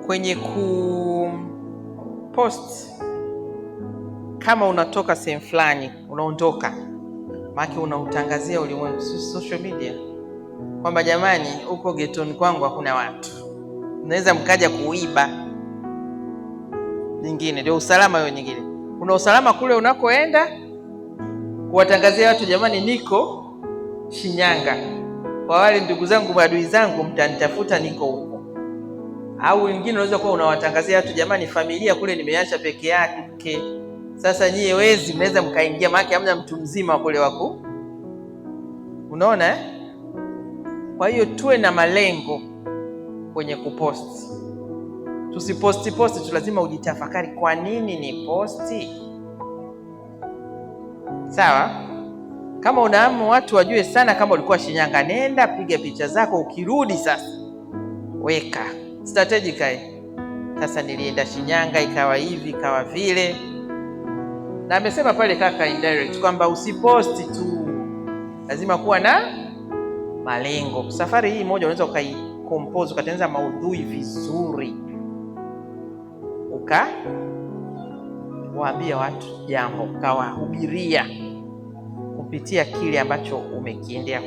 kwenye kupost, kama unatoka sehemu fulani unaondoka, maana unautangazia ulimwengu social media kwamba jamani, huko getoni kwangu hakuna watu, unaweza mkaja kuiba. Nyingine ndio usalama. Hiyo nyingine, kuna usalama kule unakoenda kuwatangazia watu, jamani, niko Shinyanga, kwa wale ndugu zangu maadui zangu mtanitafuta, niko huko. Au wengine unaweza kuwa unawatangazia watu, jamani, familia kule nimeacha peke yake, sasa nyie wezi mnaweza mkaingia, maana hamna mtu mzima kule wako. Unaona eh? Kwa hiyo tuwe na malengo kwenye kuposti. Tusiposti tu, lazima ujitafakari, kwa nini ni posti? Sawa? Kama unaamu watu wajue sana kama ulikuwa Shinyanga, nenda piga picha zako, ukirudi sasa weka strategically, sasa nilienda Shinyanga, ikawa hivi ikawa vile. Na amesema pale kaka indirect kwamba usiposti tu, lazima kuwa na malengo. Safari hii moja unaweza ukaicompose, ukatengeneza maudhui vizuri, ukawaambia watu jambo, ukawahubiria kupitia kile ambacho umekiendea.